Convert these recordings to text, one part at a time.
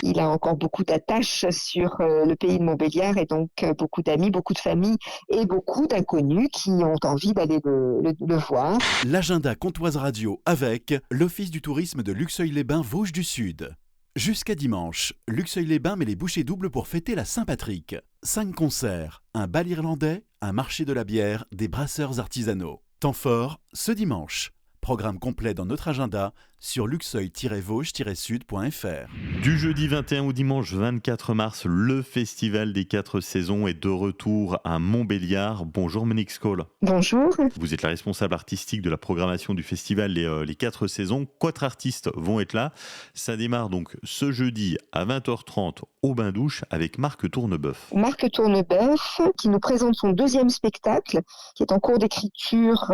qu'il a encore beaucoup d'attaches sur le pays de Montbéliard et donc beaucoup d'amis, beaucoup de familles et beaucoup d'inconnus qui ont envie d'aller le voir. L'agenda Comtoise Radio avec l'Office du tourisme de Luxeuil-les-Bains Vosges du Sud. Jusqu'à dimanche, Luxeuil-les-Bains met les bouchées doubles pour fêter la Saint-Patrick. 5 concerts, un bal irlandais, un marché de la bière, des brasseurs artisanaux. Temps fort, ce dimanche. Programme complet dans notre agenda sur luxeuil-vosges-sud.fr. Du jeudi 21 au dimanche 24 mars, le Festival des 4 saisons est de retour à Montbéliard. Bonjour Monique Skoll. Bonjour. Vous êtes la responsable artistique de la programmation du festival les 4 saisons. 4 artistes vont être là. Ça démarre donc ce jeudi à 20h30 au Bain-Douche avec Marc Tourneboeuf. Marc Tourneboeuf qui nous présente son deuxième spectacle qui est en cours d'écriture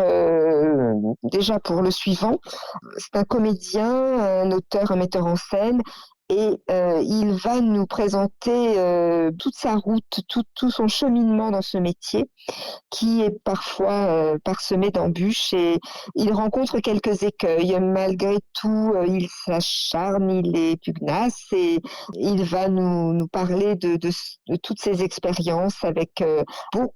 déjà pour le suivant. C'est un comédien, un auteur, un metteur en scène et il va nous présenter toute sa route, tout son cheminement dans ce métier qui est parfois parsemé d'embûches et il rencontre quelques écueils. Malgré tout, il s'acharne, il est pugnace et il va nous parler de toutes ses expériences avec en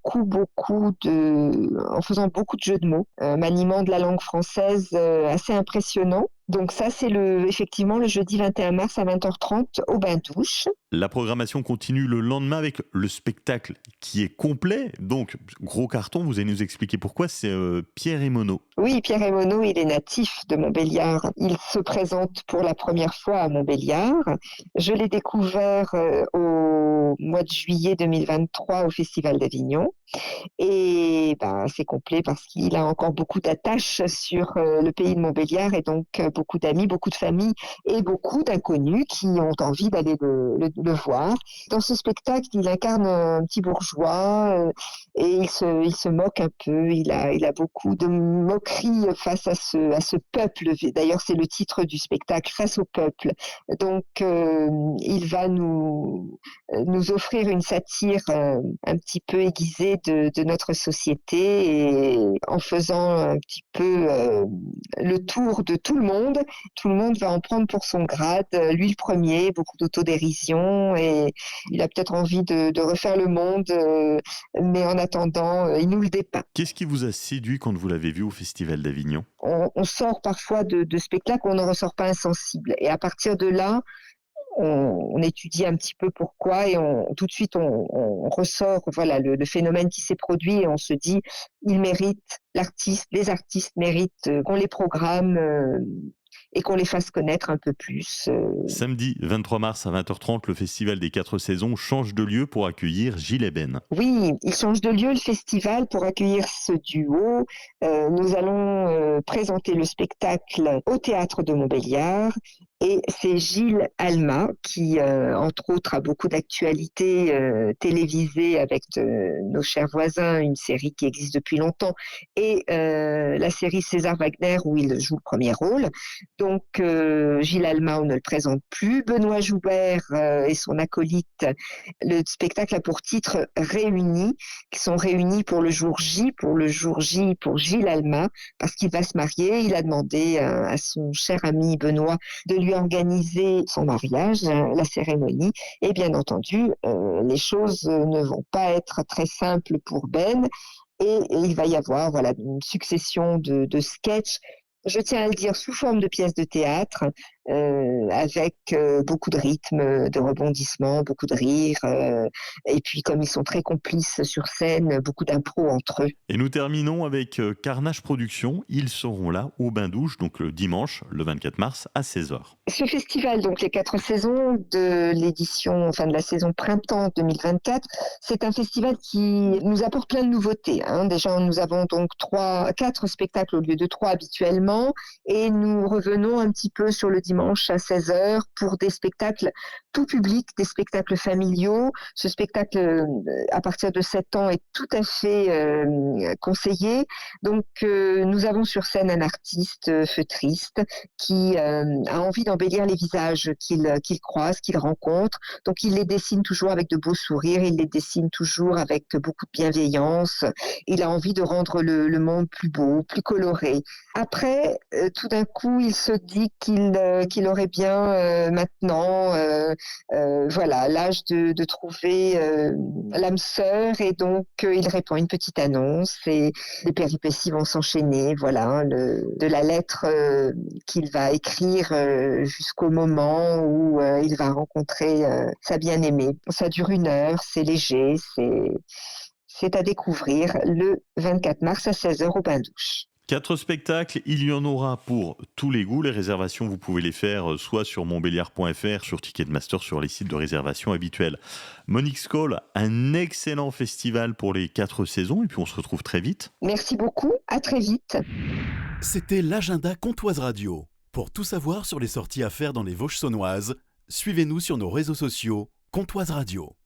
faisant beaucoup de jeux de mots, maniement de la langue française assez impressionnant. Donc ça, c'est effectivement le jeudi 21 mars à 20h30 au Bain-Douche. La programmation continue le lendemain avec le spectacle qui est complet. Donc, gros carton, vous allez nous expliquer pourquoi, c'est Pierre Emono. Oui, Pierre Emono, il est natif de Montbéliard. Il se présente pour la première fois à Montbéliard. Je l'ai découvert au mois de juillet 2023 au Festival d'Avignon. Et c'est complet parce qu'il a encore beaucoup d'attaches sur le pays de Montbéliard et donc beaucoup d'amis, beaucoup de familles et beaucoup d'inconnus qui ont envie d'aller le voir. Dans ce spectacle, il incarne un petit bourgeois et il se moque un peu. Il a beaucoup de moquerie face à ce peuple. D'ailleurs, c'est le titre du spectacle, Face au peuple. Donc, il va nous offrir une satire un petit peu aiguisée de notre société et en faisant un petit peu le tour de tout le monde. Tout le monde va en prendre pour son grade. Lui le premier, beaucoup d'autodérision et il a peut-être envie de refaire le monde, mais en attendant, il nous le dépeint. Qu'est-ce qui vous a séduit quand vous l'avez vu au Festival d'Avignon ? On sort parfois de spectacles où on n'en ressort pas insensible. Et à partir de là, on étudie un petit peu pourquoi et tout de suite on ressort le phénomène qui s'est produit et on se dit les artistes méritent qu'on les programme et qu'on les fasse connaître un peu plus. Samedi 23 mars à 20h30, le Festival des 4 saisons change de lieu pour accueillir Gilles Eben. Oui, il change de lieu le festival pour accueillir ce duo. Nous allons présenter le spectacle au Théâtre de Montbéliard. Et c'est Gilles Alma qui, entre autres, a beaucoup d'actualités télévisées avec nos chers voisins, une série qui existe depuis longtemps, et la série César Wagner où il joue le premier rôle. Donc Gilles Alma, on ne le présente plus. Benoît Joubert et son acolyte, le spectacle a pour titre Réunis, qui sont réunis pour le jour J, pour Gilles Alma, parce qu'il va se marier. Il a demandé à son cher ami Benoît de lui organiser son mariage, la cérémonie, et bien entendu, les choses ne vont pas être très simples pour Ben, et il va y avoir une succession de sketchs, je tiens à le dire, sous forme de pièces de théâtre, avec beaucoup de rythme, de rebondissements, beaucoup de rires, et puis comme ils sont très complices sur scène, beaucoup d'impro entre eux. Et nous terminons avec Carnage Productions. Ils seront là au Bain-Douche, donc le dimanche, le 24 mars à 16h. Ce festival, donc les 4 saisons de la saison printemps 2024, c'est un festival qui nous apporte plein de nouveautés. Déjà, nous avons donc 4 spectacles au lieu de 3 habituellement, et nous revenons un petit peu sur le dimanche à 16h pour des spectacles tout public, des spectacles familiaux. Ce spectacle, à partir de 7 ans, est tout à fait conseillé. Donc, nous avons sur scène un artiste feutriste qui a envie d'embellir les visages qu'il croise, qu'il rencontre. Donc, il les dessine toujours avec de beaux sourires, il les dessine toujours avec beaucoup de bienveillance. Il a envie de rendre le monde plus beau, plus coloré. Après, tout d'un coup, il se dit qu'il qu'il aurait bien maintenant voilà, l'âge de trouver l'âme sœur, et donc il répond à une petite annonce et les péripéties vont s'enchaîner, voilà, hein, de la lettre qu'il va écrire jusqu'au moment où il va rencontrer sa bien-aimée. Ça dure 1 heure, c'est léger, c'est à découvrir le 24 mars à 16h au Bain-Douche. 4 spectacles, il y en aura pour tous les goûts. Les réservations, vous pouvez les faire soit sur montbéliard.fr, sur Ticketmaster, sur les sites de réservation habituels. Monique Scholl, un excellent festival pour les 4 saisons, et puis on se retrouve très vite. Merci beaucoup, à très vite. C'était l'agenda Comtoise Radio. Pour tout savoir sur les sorties à faire dans les Vosges saunoises, suivez-nous sur nos réseaux sociaux Comtoise Radio.